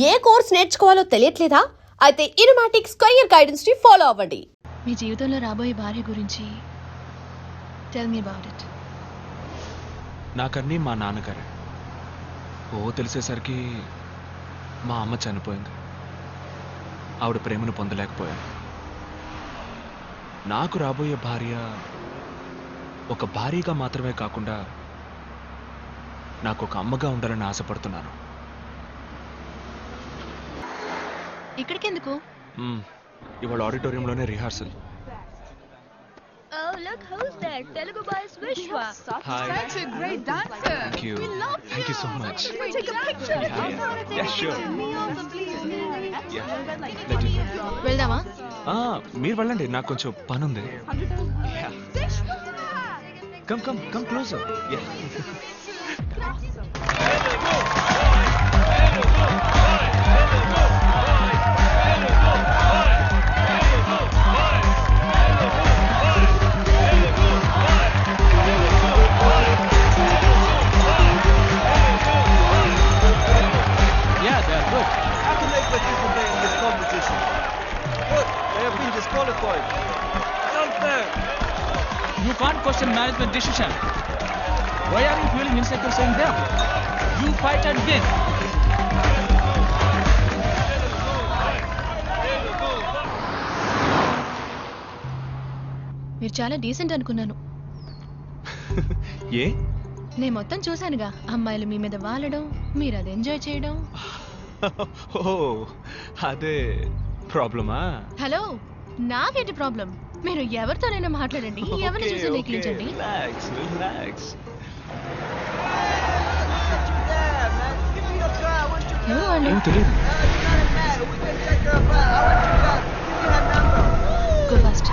ఏ course నేర్చుకోవాలో తెలియట్లేదా? అయితే ఇనుమాటిక్స్ career guidance ని follow అవ్వండి. మీ జీవితంలో రాబోయే భార్య గురించి టెల్ మీ అబౌట్ ఇట్. నాకన్నీ మా నాన్నగారే. తెలిసేసరికి మా అమ్మ చనిపోయింది. ఆవిడ ప్రేమను పొందలేకపోయాను. నాకు రాబోయే భార్య ఒక భార్యగా మాత్రమే కాకుండా నాకు ఒక అమ్మగా ఉండాలని ఆశపడుతున్నాను. ఇక్కడికెందుకు? ఇవాళ ఆడిటోరియంలోనే rehearsal. Oh, look who's there. Telugu boy Vishwa. Hi. Such a great dancer. Thank you. We love Thank you so much. Can we take a picture? Yeah, sure. Me also, please. Yeah. Let me. వెళ్దామా? మీరు వెళ్ళండి, నాకు కొంచెం పని ఉంది. Come closer. Yeah. You can't question management decision. Why are you feeling insecure saying them? You fight and win. మీరు చాలా decent అనుకున్నాను. ఏ? నేను మొత్తం చూశానుగా. అమ్మాయిలు మీ మీద వాలడం, మీరు అది ఎంజాయ్ చేయడం. అదే ప్రాబ్లమా? హలో, నాకేంటి ప్రాబ్లం? మీరు ఎవరితోనైనా మాట్లాడండి, ఎవరిని చూసి నెగ్లించండి. ఎవరు వాళ్ళు? Go fast.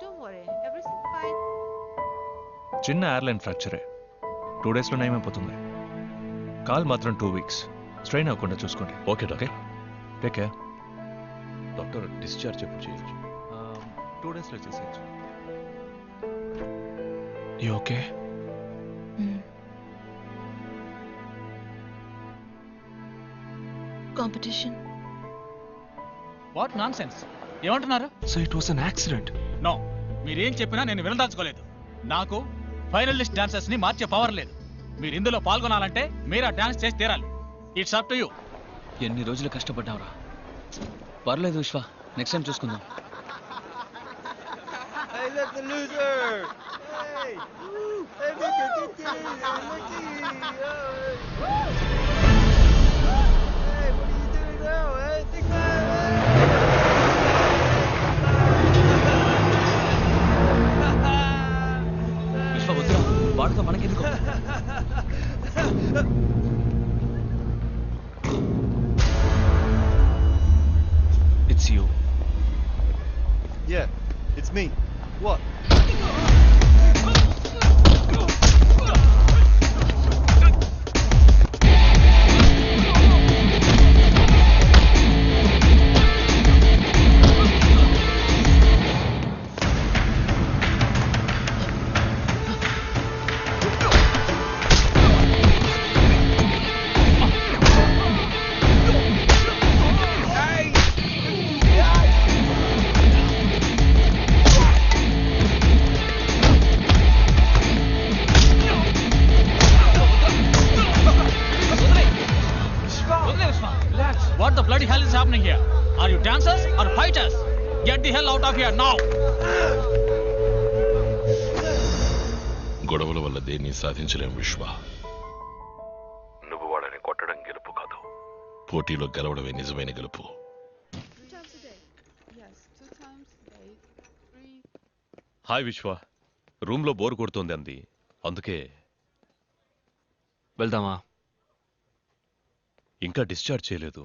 Don't worry, everything's fine. చిన్న ఎయిర్లైన్ ఫ్రాక్చరే, 2 డేస్లో నయమైపోతుంది. కాల్ మాత్రం 2 వీక్స్. స్ట్రెయిన్ అవ్వకుండా చూసుకోండి. Okay doctor, take care. Doctor discharge ఎప్పుడు చేయొచ్చు? 2 డేస్లో చేసేయచ్చు. You okay? Competition. What nonsense? ఏమంటున్నారు? So it was an accident. No, మీరేం చెప్పినా నేను వినదాల్చుకోలేదు. నాకు ఫైనలిస్ట్ డాన్సర్స్ ని మార్చే పవర్ లేదు. మీరు ఇందులో పాల్గొనాలంటే మీరు ఆ డాన్స్ చేసి తీరాలి. It's up to you. ఎన్ని రోజులు కష్టపడ్డావురా. పర్లేదు విశ్వ, నెక్స్ట్ టైం చూసుకుందాం. Hey, look, the loser! Hey! Hey, look at this! Hey, what are you doing now? Hey, think about విశ్వ వద్దురా, వాడితో మనకెందుకు? It's you. Yeah, it's me. What? What the bloody hell is happening here? Are you dancers or fighters? Get the hell out of here now. గొడవల వల్ల దేన్ని సాధించలేం విశ్వ. నువ్వు వాళ్ళని కొట్టడం గెలుపు కాదు, పోటీలో గెలవడమే నిజమైన గెలుపు. 2 times a day. Yes, 2 times a day. 3. Hi విశ్వ, రూమ్లో బోర్ కొడుతోంది అంది, అందుకే. వెళ్దామా? ఇంకా డిశ్చార్జ్ చేయలేదు.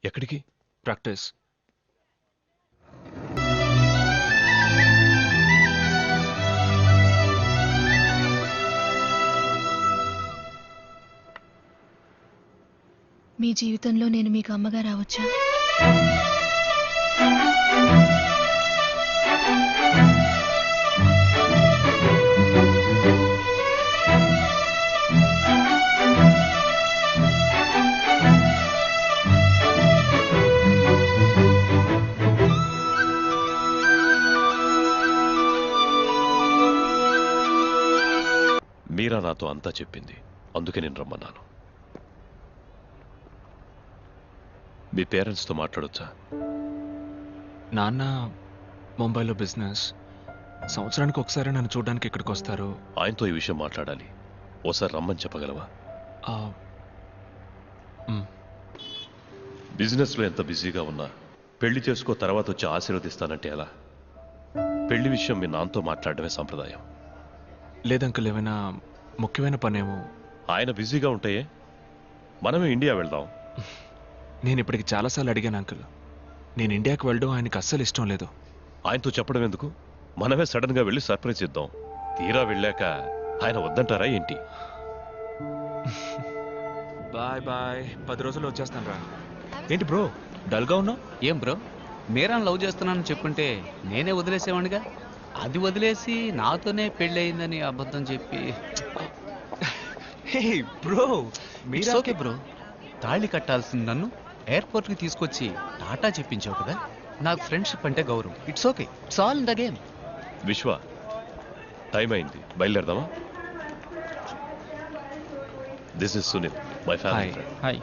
ఎక్కడికి? ప్రాక్టీస్. మీ జీవితంలో నేను మీకు అమ్మగా రావచ్చా? మీరా నాతో అంతా చెప్పింది, అందుకే నేను రమ్మన్నాను. మీ పేరెంట్స్తో మాట్లాడొచ్చా? నాన్న ముంబైలో బిజినెస్, సంవత్సరానికి ఒకసారి నన్ను చూడడానికి ఇక్కడికి వస్తారు. ఆయనతో ఈ విషయం మాట్లాడాలి, ఓసారి రమ్మని చెప్పగలవా? ఆ, మ్, బిజినెస్లో ఎంత బిజీగా ఉన్నా పెళ్లి చేసుకో తర్వాత వచ్చి ఆశీర్వదిస్తానంటే ఎలా? పెళ్లి విషయం మీ నాన్నతో మాట్లాడడమే సంప్రదాయం. లేదంకుల్, ఏమైనా ముఖ్యమైన పనేమో. ఆయన బిజీగా ఉంటాయే, మనమే ఇండియా వెళ్దాం. నేను ఇప్పటికి చాలాసార్లు అడిగాను అంకుల్. నేను ఇండియాకి వెళ్ళడం ఆయనకి అస్సలు ఇష్టం లేదు. ఆయనతో చెప్పడం ఎందుకు? మనమే సడన్ గా వెళ్ళి సర్ప్రైజ్ ఇద్దాం. తీరా వెళ్ళాక ఆయన వద్దంటారా ఏంటి? బాయ్ బాయ్, 10 రోజుల్లో వచ్చేస్తాను రా. ఏంటి బ్రో డల్గా ఉన్నావు? ఏం బ్రో, మీరాని లవ్ చేస్తున్నానని చెప్పుంటే నేనే వదిలేసేవాడిగా. అది వదిలేసి నాతోనే పెళ్ళి అయిందని అబద్ధం చెప్పి. హే బ్రో, ఇట్స్ ఓకే బ్రో. తాళి కట్టాల్సింది నన్ను ఎయిర్పోర్ట్కి తీసుకొచ్చి టాటా చెప్పించావు కదా. నాకు ఫ్రెండ్షిప్ అంటే గౌరవం. It's okay, it's all in the game. Vishwa, time అయింది, బయలుదేరదామా? This is Sunil, my family Hi. Friend. Hi.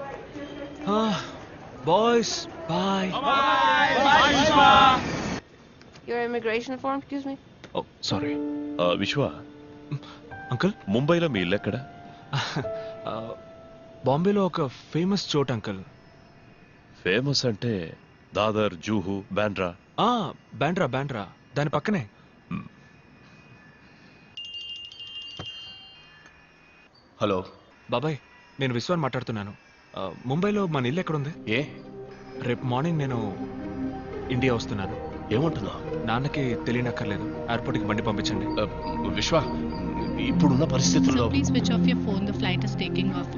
Boys bye. Your immigration form, excuse me? Oh sorry Vishwa, uncle. ముంబైలో మీ ఇల్లు ఎక్కడ? బాంబేలో ఒక ఫేమస్ చోట్ అంకుల్. ఫేమస్ అంటే దాదర్, జూహు, బాండ్రా. బ్యాండ్రా బ్యాండ్రా, దాని పక్కనే. హలో బాబాయ్, నేను విశ్వాన్ మాట్లాడుతున్నాను. ముంబైలో మన ఇల్లు ఎక్కడుంది? ఏ రేపు మార్నింగ్ నేను ఇండియా వస్తున్నాను. ఏమంటున్నావు? నాన్నకి తెలియనక్కర్లేదు, ఎయిర్పోర్ట్కి బండి పంపించండి. విశ్వ, ఇప్పుడున్న పరిస్థితుల్లో Please switch off your phone. The flight is taking off.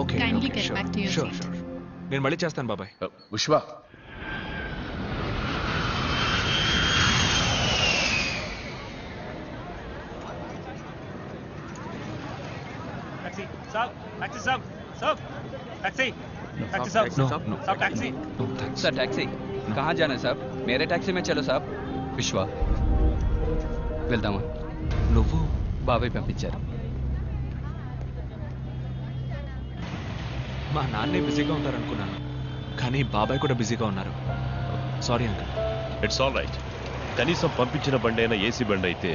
Okay, Kindly get back to your sure seat. Sure. నేను మళ్ళీ చేస్తాను బాబాయ్. విశ్వ, సార్ टैक्सी कहाँ जाना है साहब? मेरे टैक्सी में चलो साहब. విశ్వ, వెళ్దామా? నువ్వు బాబాయ్ పంపించారు. మా నాన్నే బిజీగా ఉంటారనుకున్నాను, కానీ బాబాయ్ కూడా బిజీగా ఉన్నారు. Sorry uncle. It's all right. కనీసం పంపించిన బండి అయినా ఏసీ బండి అయితే.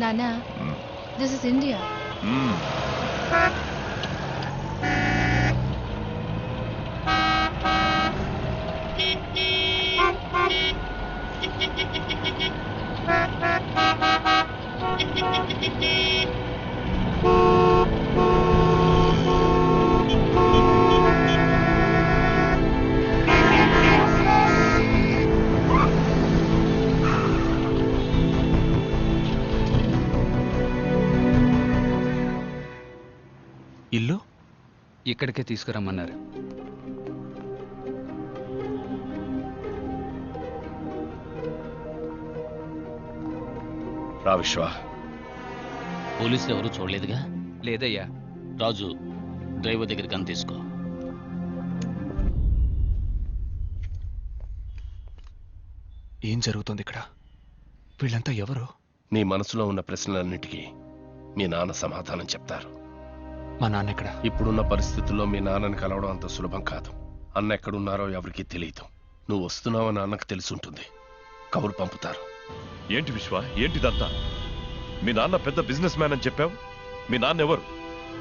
Nana, this is India. ఇల్లు ఇక్కడికే తీసుకురమ్మన్నారు. రా విశ్వ. పోలీసులు ఎవరు చూడలేదుగా? లేదయ్యా. రాజు, డ్రైవర్ దగ్గర గన్ తీసుకో. ఏం జరుగుతుంది ఇక్కడ? వీళ్ళంతా ఎవరు? నీ మనసులో ఉన్న ప్రశ్నలన్నిటికీ మీ నాన్న సమాధానం చెప్తారు. మా నాన్న ఎక్కడ? ఇప్పుడున్న పరిస్థితుల్లో మీ నాన్నని కలవడం అంత సులభం కాదు. అన్న ఎక్కడున్నారో ఎవరికీ తెలియదు. నువ్వు వస్తున్నావని అన్నకు తెలుసుంటుంది. కబురు పంపుతారు. ఏంటి విశ్వ, ఏంటిదంతా? మీ నాన్న పెద్ద బిజినెస్ మ్యాన్ అని చెప్పావు. మీ నాన్న ఎవరు?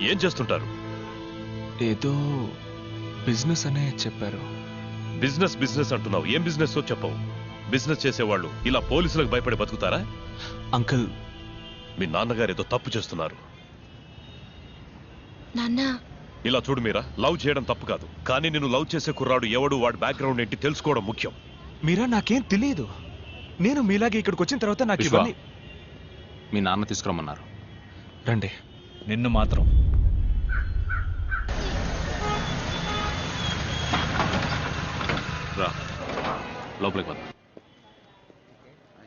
ఏం చేస్తుంటారు? ఏదో బిజినెస్ అనే చెప్పారు. బిజినెస్ బిజినెస్ అంటున్నావు, ఏం బిజినెస్ చెప్పవు. బిజినెస్ చేసేవాళ్ళు ఇలా పోలీసులకు భయపడి బతుకుతారా? అంకుల్, మీ నాన్నగారు ఏదో తప్పు చేస్తున్నారు. Nana. ఇలా చూడు మీరా, లవ్ చేయడం తప్పు కాదు, కానీ నేను లవ్ చేసే కుర్రాడు ఎవడు, వాడి బ్యాక్గ్రౌండ్ ఏంటి తెలుసుకోవడం ముఖ్యం. మీరా, నాకేం తెలియదు. నేను మీలాగే ఇక్కడికి వచ్చిన తర్వాత నాకు విశ్వ, ఇవన్నీ. మీ నాన్న తీసుకురమ్మన్నారు. రండి. నిన్ను మాత్రం లోపలికి పద.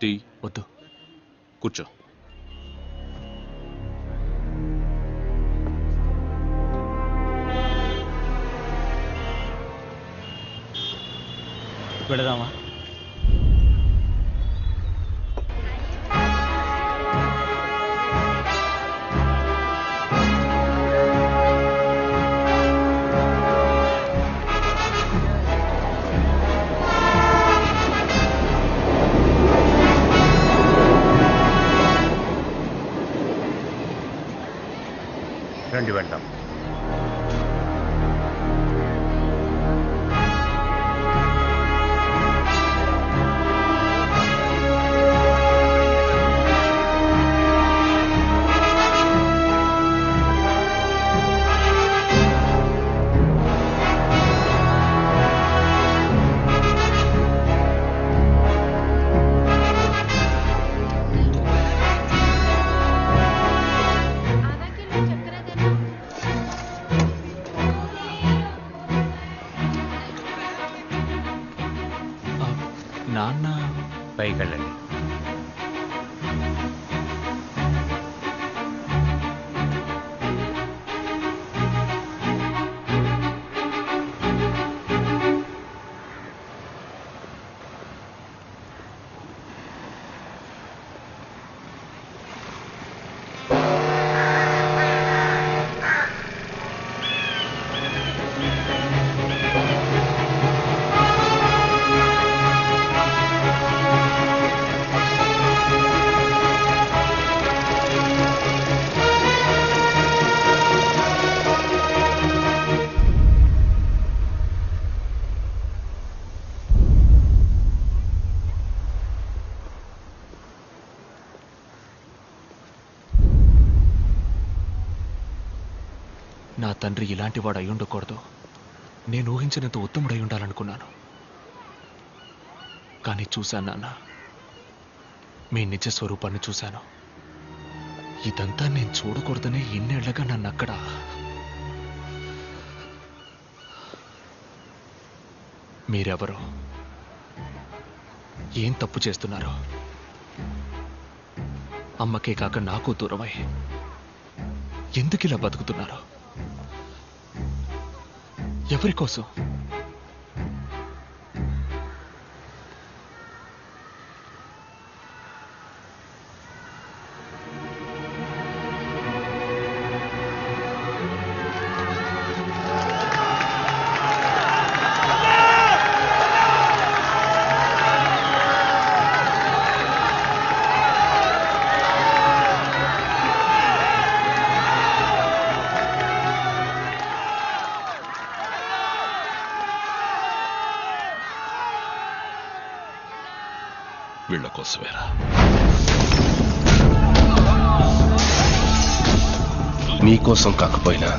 టీ వద్దు. కూర్చో. వెళదామా? రండి వెళ్దాం. నాన్న పైకి వెళ్ళండి. నా తండ్రి ఇలాంటి వాడు అయి ఉండకూడదు. నేను ఊహించినంత ఉత్తముడై ఉండాలనుకున్నాను. కానీ చూశాను నాన్న, మీ నిజ స్వరూపాన్ని చూశాను. ఇదంతా నేను చూడకూడదనే ఇన్నేళ్లగా నన్ను అక్కడ మీరెవరు? ఏం తప్పు చేస్తున్నారు? అమ్మకే కాక నాకు దూరమై ఎందుకు ఇలా బతుకుతున్నారు? ఎవరి కోసం? వీళ్ళ కోసమేరా. మీకోసం కాకపోయినా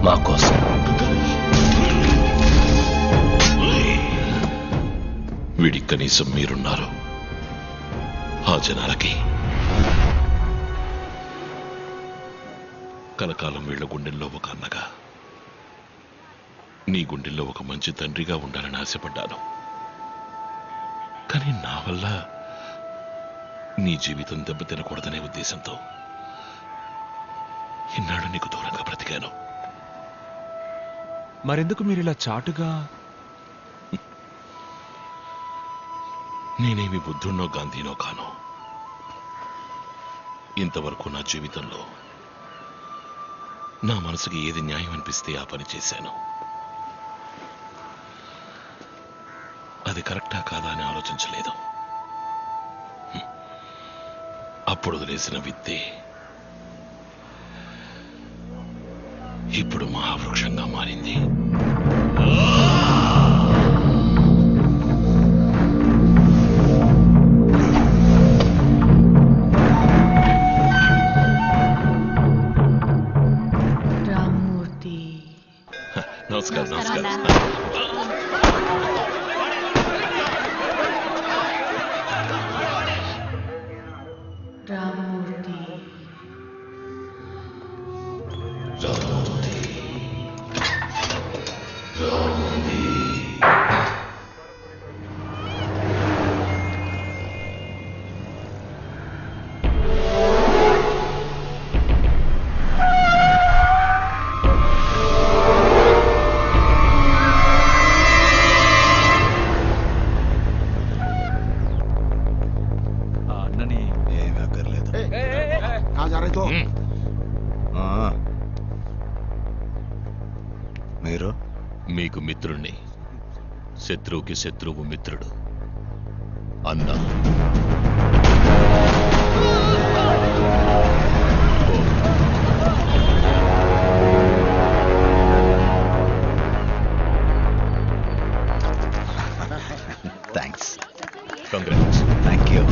మా కోసం. వీడికి కనీసం మీరున్నారు. ఆ జనాలకి కలకాలం వీళ్ళ గుండెల్లో ఒక అన్నగా, నీ గుండెల్లో ఒక మంచి తండ్రిగా ఉండాలని ఆశపడ్డాను. కానీ నా వల్ల నీ జీవితం దెబ్బతినకూడదనే ఉద్దేశంతో ఇన్నాడు నీకు దూరంగా బ్రతికాను. మరెందుకు మీరు ఇలా చాటుగా? నేనేమి బుద్ధున్నో గాంధీనో కాను. ఇంతవరకు నా జీవితంలో నా మనసుకి ఏది న్యాయం అనిపిస్తే ఆ పని చేశాను. అది కరెక్టా కాదా అని ఆలోచించలేదు. అప్పుడు వదిలేసిన విత్తే ఇప్పుడు మహావృక్షంగా మారింది. రామ్మూర్తి. నమస్కారం. నమస్కారం. రామ్మూర్తి. कहाँ जा रहे तो మీరు మీకు మిత్రుణ్ణి, శత్రువుకి శత్రువు మిత్రుడు. అన్నా థ్యాంక్స్. కంగ్రాట్స్. Thank you.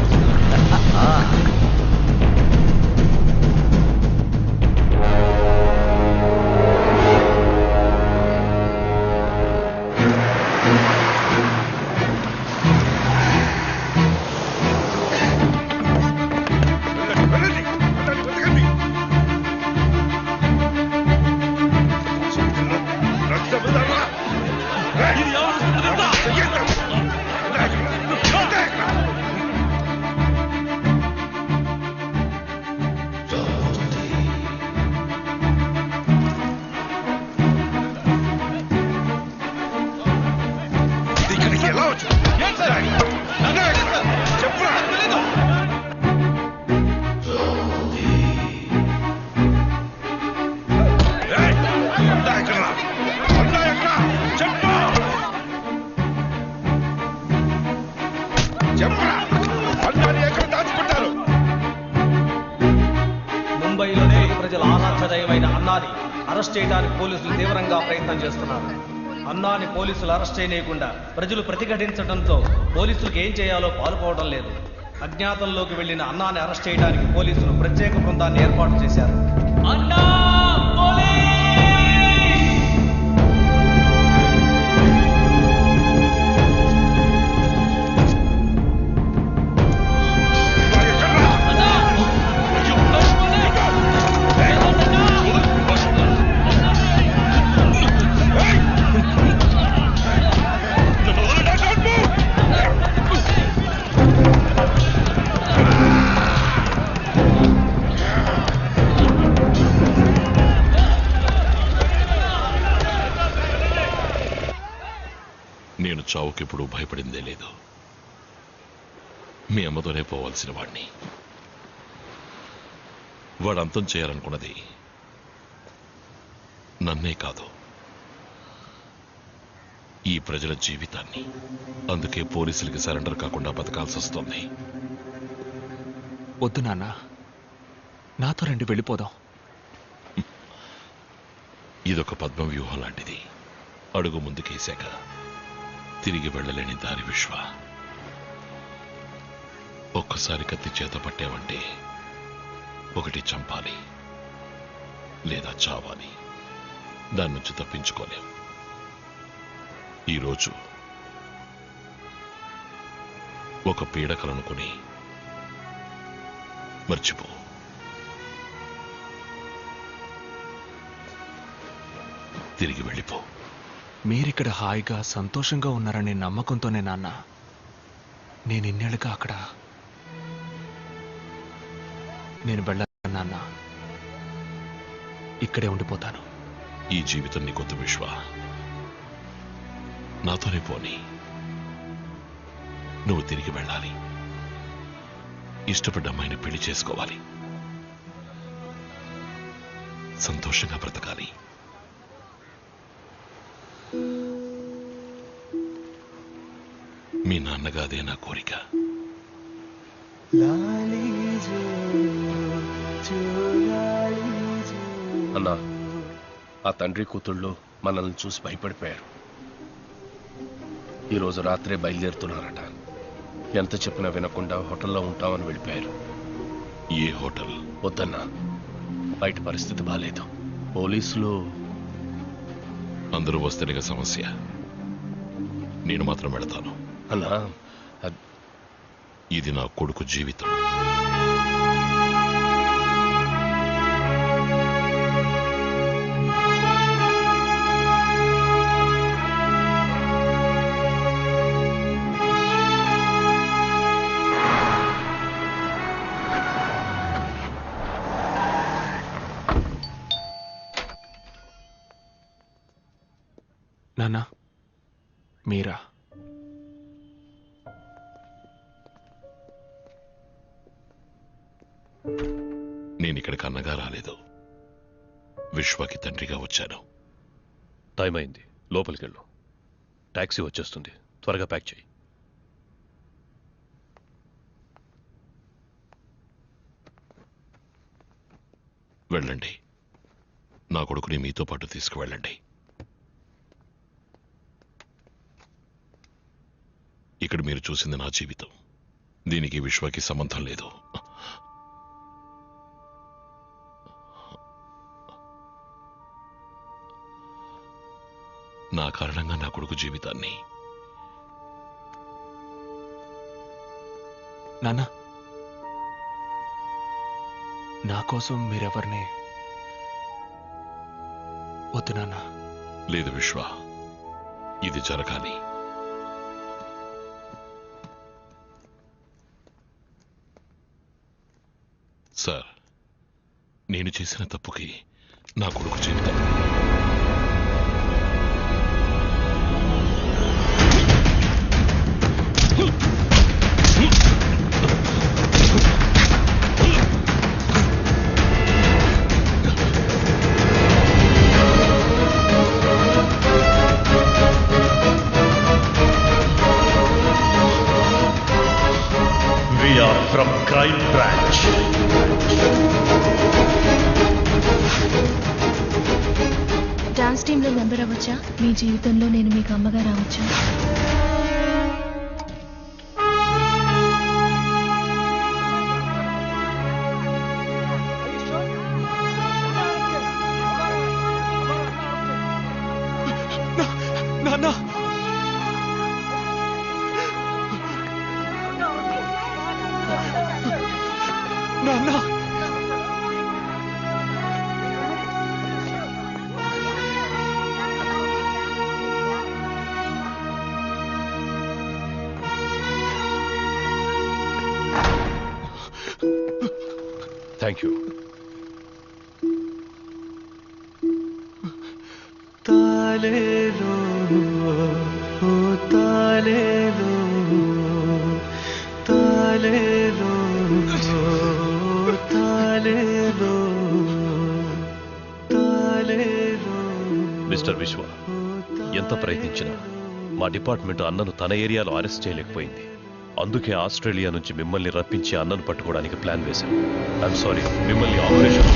ముంబైలోనే ప్రజల ఆరాధ్య దైవమైన అన్నాని అరెస్ట్ చేయడానికి పోలీసులు తీవ్రంగా ప్రయత్నం చేస్తున్నారు. అన్నాని పోలీసులు అరెస్ట్ చేయనీయకుండా ప్రజలు ప్రతిఘటించడంతో పోలీసులకు ఏం చేయాలో పాల్పోవడం లేదు. అజ్ఞాతంలోకి వెళ్లిన అన్నాని అరెస్ట్ చేయడానికి పోలీసులు ప్రత్యేక బృందాన్ని ఏర్పాటు చేశారు. నేను చావుకెప్పుడు భయపడిందే లేదు. మీ అమ్మతోనే పోవాల్సిన వాడిని. వాడు అంతం చేయాలనుకున్నది నన్నే కాదు, ఈ ప్రజల జీవితాన్ని. అందుకే పోలీసులకి సరెండర్ కాకుండా బతకాల్సి వస్తుంది. వద్దు నాన్న, నాతో రండి, వెళ్ళిపోదాం. ఇదొక పద్మ వ్యూహం లాంటిది. అడుగు ముందుకేశాక తిరిగి వెళ్ళలేని దారి విశ్వ. ఒక్కసారి కత్తి చేత పట్టావంటే ఒకటి చంపాలి లేదా చావాలి. దాని నుంచి తప్పించుకోలేం. ఈరోజు ఒక పీడకలనుకుని మర్చిపో. తిరిగి వెళ్ళిపో. మీరిక్కడ హాయిగా సంతోషంగా ఉన్నారనే నమ్మకంతోనే నాన్న నేను ఇన్నేళ్ళుగా అక్కడ. నేను వెళ్ళాను నాన్న, ఇక్కడే ఉండిపోతాను. ఈ జీవితం నీకొద్దు విశ్వ, నాతోనే పోని. నువ్వు తిరిగి వెళ్ళాలి. ఇష్టపడ్డ అమ్మాయిని పెళ్లి చేసుకోవాలి. సంతోషంగా బ్రతకాలి. మీ నాన్నగా అదే నా కోరిక. అన్నా, ఆ తండ్రి కూతుళ్ళు మనల్ని చూసి భయపడిపోయారు. ఈరోజు రాత్రే బయలుదేరుతున్నారట. ఎంత చెప్పినా వినకుండా హోటల్లో ఉంటామని వెళ్ళిపోయారు. ఏ హోటల్? వద్దన్నా, బయట పరిస్థితి బాలేదు. పోలీసులు అందరూ వస్తేనేగా సమస్య. నేను మాత్రం వెళతాను. అన్నా, ఇది నా కొడుకు జీవితం. నాన్న, మీరా? నేను ఇక్కడికి అన్నగా రాలేదు, విశ్వకి తండ్రిగా వచ్చాను. టైం అయింది, లోపలికి వెళ్ళు. టాక్సీ వచ్చేస్తుంది, త్వరగా ప్యాక్ చేయి. వెళ్ళండి, నా కొడుకుని మీతో పాటు తీసుకువెళ్ళండి. ఇక్కడ మీరు చూసింది నా జీవితం, దీనికి విశ్వకి సంబంధం లేదు. నా కారణంగా నా కొడుకు జీవితాన్ని. నాన్న, నా కోసం మీరెవరిని వద్దు నాన్న. లేదు విశ్వ, ఇది జరగాలి. సార్, నేను చేసిన తప్పుకి నా కొడుకు జీవితం. We are from Crime Branch. Dance టీంలో మెంబర్ అవ్వచ్చా? మీ జీవితంలో నేను మీకు అమ్మగా రావచ్చా? నాన్న, నాన్న, థ్యాంక్ యూ. తాలేలో ఓ తాలేలో తాలేలో తాలేలో తాలేలో. మిస్టర్ విశ్వ, ఎంత ప్రయత్నించినా మా డిపార్ట్మెంట్ అన్నను తన ఏరియాలో అరెస్ట్ చేయలేకపోయింది. అందుకే ఆస్ట్రేలియా నుంచి మిమ్మల్ని రప్పించి అన్నను పట్టుకోవడానికి ప్లాన్ వేశాం. ఐఎమ్ సారీ, మిమ్మల్ని ఆపరేషన్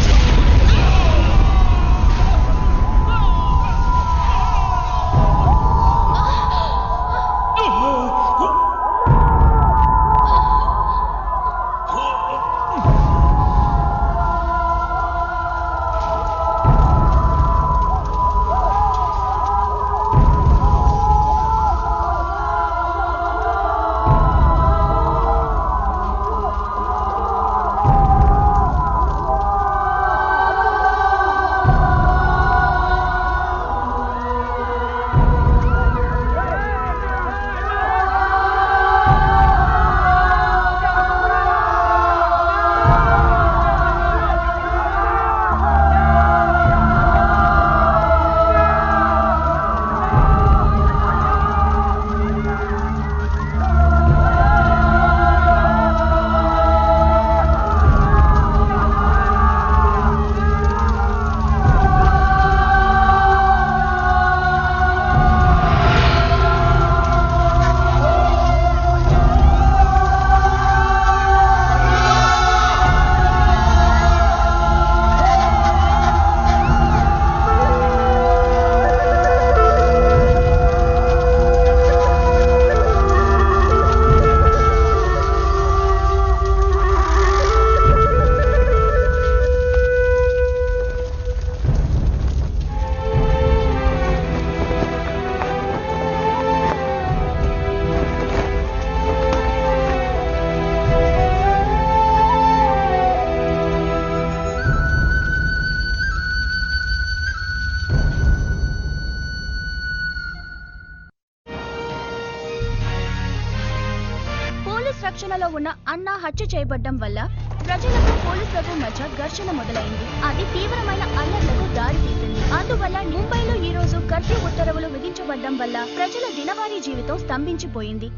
రక్షణలో ఉన్న అన్న హత్య చేయబడ్డం వల్ల ప్రజలకు పోలీసులకు మధ్య ఘర్షణ మొదలైంది. అది తీవ్రమైన అల్లర్లకు దారితీసింది. అందువల్ల ముంబైలో ఈ రోజు కర్ఫ్యూ ఉత్తర్వులు విధించబడ్డం వల్ల ప్రజల దినవారీ జీవితం స్తంభించిపోయింది.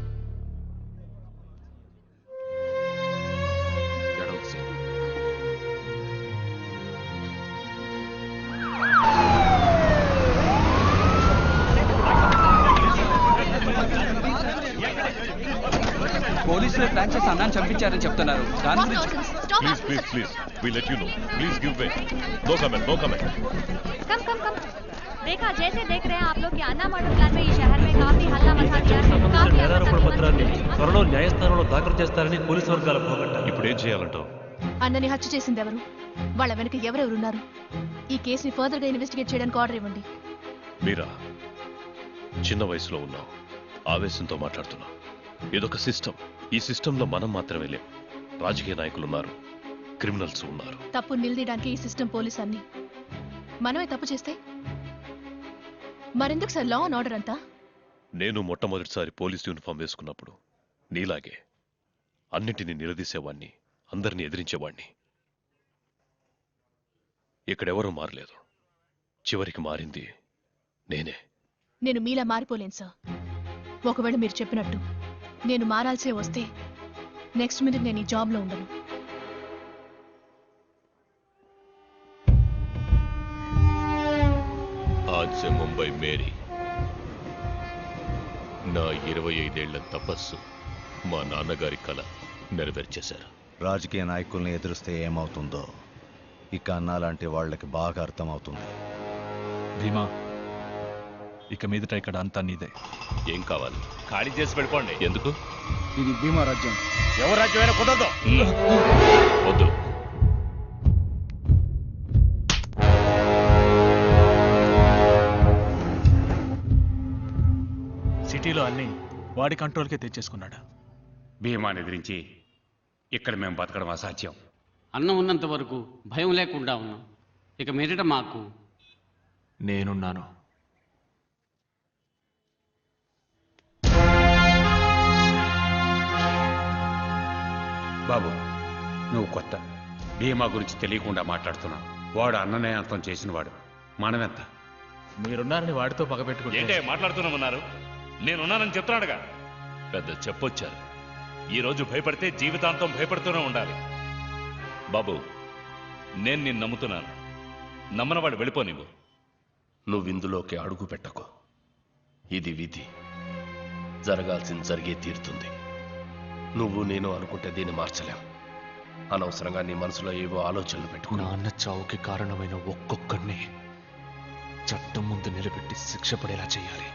పోలీస్ అన్నాన్ని చంపించారని చెప్తున్నారు. దాని గురించి please please please we let you know. Please give way. No comment, no comment. कम कम कम देखा जैसे देख रहे हैं आप लोग कि अन्ना मर्डर प्लान में ये शहर में काफी हल्ला मचा दिया है. काफी నేరారోపణ పత్రాన్ని త్వరలో న్యాయస్థానంలో దాఖలు చేస్తారని పోలీసు వర్గాల పోగొట్టారు. ఇప్పుడు ఏం చేయాలంటావు? అన్నని హత్య చేసింది ఎవరు, వాళ్ళ వెనక ఎవరెవరున్నారు, ఈ కేసుని ఫర్దర్ గా ఇన్వెస్టిగేట్ చేయడానికి ఆర్డర్ ఇవ్వండి. మీరా చిన్న వయసులో ఉన్నావు, ఆవేశంతో మాట్లాడుతున్నావు. ఇదొక సిస్టమ్. ఈ సిస్టంలో మనం మాత్రమే లేం. రాజకీయ నాయకులు ఉన్నారు, క్రిమినల్స్ ఉన్నారు. తప్పు నిలదీయడానికి ఈ సిస్టమ్ పోలీస్ అన్ని. మనమే తప్పు చేస్తే మరెందుకు సార్ లా అండ్ ఆర్డర్ అంతా? నేను మొట్టమొదటిసారి పోలీస్ యూనిఫామ్ వేసుకున్నప్పుడు నీలాగే అన్నింటినీ నిలదీసేవాణ్ణి, అందరినీ ఎదిరించేవాణ్ణి. ఇక్కడెవరూ మారలేదు. చివరికి మారింది నేనే. నేను మీలా మారిపోలేను సార్. ఒకవేళ మీరు చెప్పినట్టు నేను మారాల్సే వస్తే నెక్స్ట్ మినిట్ నేను ఈ జాబ్లో ఉండను. आज से मुंबई मेरी. నా 25 ఏళ్ల తపస్సు మా నాన్నగారి కల నెరవేర్చేశారు. రాజకీయ నాయకుల్ని ఎదురిస్తే ఏమవుతుందో ఇక అన్నా లాంటి వాళ్ళకి బాగా అర్థమవుతుంది. భీమా, ఇక మీదట ఇక్కడ అంతా నీదే. ఏం కావాలి? ఖాళీ చేసి వెళ్ళిపోండి. ఎందుకు? ఇది భీమా రాజ్యం. ఎవరు రాజ్యమైనా కుదరదు. వద్దు. సిటీలో అన్ని వాడి కంట్రోల్కే తెచ్చేసుకున్నాడు. భీమాని ఎదిరించి ఇక్కడ మేము బతకడం అసాధ్యం. అన్నం ఉన్నంత వరకు భయం లేకుండా ఉన్నాం. ఇక మీదట మాకు నేనున్నాను. బాబు, నువ్వు కొత్త. భీమా గురించి తెలియకుండా మాట్లాడుతున్నావు. వాడు అన్ననే అంతం చేసినవాడు. మనమెంత? మీరున్నారని వాడితో పగబెట్టుకుంటే ఏంటే మాట్లాడుతున్నామన్నారు? నేనున్నానని చెప్తున్నాడుగా. పెద్ద చెప్పొచ్చారు. ఈరోజు భయపడితే జీవితాంతం భయపడుతూనే ఉండాలి. బాబు, నేను నిన్ను నమ్ముతున్నాను. నమ్మనవాడు వెళ్ళిపో. నువ్విందులోకి అడుగు పెట్టకు. ఇది విధి. జరగాల్సింది జరిగే తీరుతుంది. నువ్వు నేను అనుకుంటే దీన్ని మార్చలేం. అనవసరంగా నీ మనసులో ఏవో ఆలోచనలు పెట్టుకున్నా. నాన్న చావుకి కారణమైన ఒక్కొక్కడిని చట్టం ముందు నిలబెట్టి శిక్ష పడేలా చేయాలి.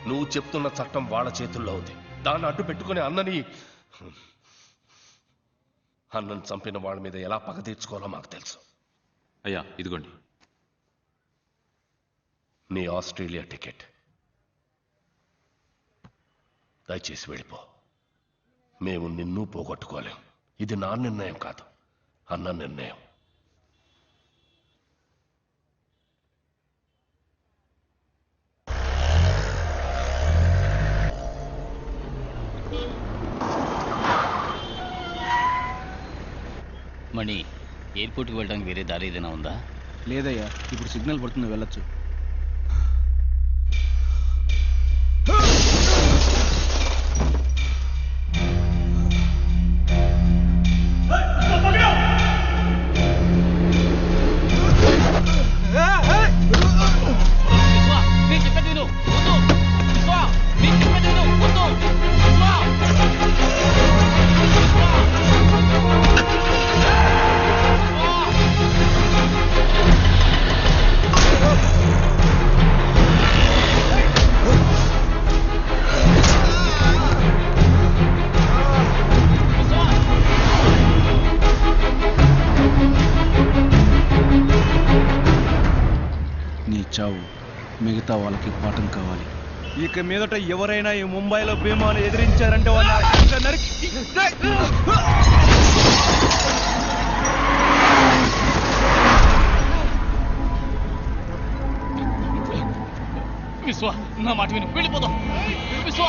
నువ్వు చెప్తున్న చట్టం వాళ్ళ చేతుల్లో ఉంది. దాన్ని అడ్డు పెట్టుకుని అన్నని చంపిన వాళ్ళ మీద ఎలా పగ తీర్చుకోవాలో మాకు తెలుసు. అయ్యా, ఇదిగోండి నీ ఆస్ట్రేలియా టికెట్. దయచేసి వెళ్ళిపో. మేము నిన్ను పోగొట్టుకోలేం. ఇది నా నిర్ణయం కాదు, అన్న నిర్ణయం. మణి, ఎయిర్పోర్ట్కి వెళ్ళడానికి వేరే దారి ఏదైనా ఉందా? లేదయ్యా, ఇప్పుడు సిగ్నల్ పడుతుంది, వెళ్ళొచ్చు. నీ చావు మిగతా వాళ్ళకి పాఠం కావాలి. ఇక మీదట ఎవరైనా ఈ ముంబైలో భీమాను ఎదిరించారంటే వాళ్ళ నరికి విశ్వ, నా మాట విను, వెళ్ళిపోదాం. విశ్వ,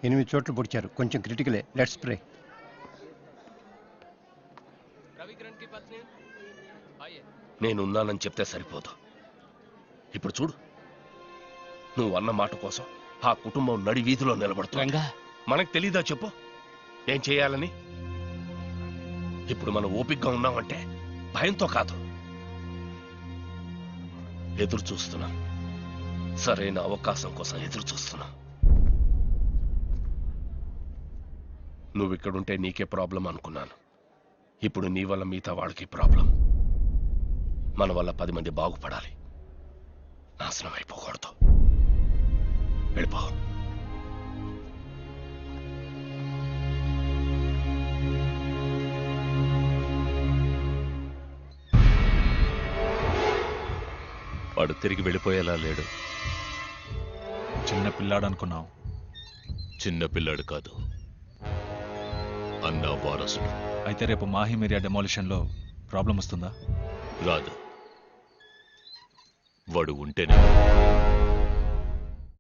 8 చోట్ల పొడిచారు, కొంచెం క్రిటికలే. Let's spray. నేనున్నానని చెప్తే సరిపోదు. ఇప్పుడు చూడు, నువ్వు అన్న మాట కోసం ఆ కుటుంబం నడి వీధిలో నిలబడుతుంది. మనకు తెలీదా చెప్పు ఏం చేయాలని? ఇప్పుడు మనం ఓపికగా ఉన్నామంటే భయంతో కాదు, ఎదురు చూస్తున్నాం. సరైన అవకాశం కోసం ఎదురు చూస్తున్నాం. నువ్విక్కడుంటే నీకే ప్రాబ్లం అనుకున్నాను. ఇప్పుడు నీ వల్ల మిగతా వాళ్ళకి ప్రాబ్లం. మన వల్ల 10 మంది బాగుపడాలి, నాశనం అయిపోకూడదు. వెళ్ళిపో. వాడు తిరిగి వెళ్ళిపోయేలా లేడు. చిన్న పిల్లాడు అనుకున్నావు. చిన్న పిల్లాడు కాదు, అన్నా వారసుడు. అయితే రేపు మాహిమీరియా డెమాలిషన్లో ప్రాబ్లం వస్తుందా? రాదు. వాడు ఉంటేనే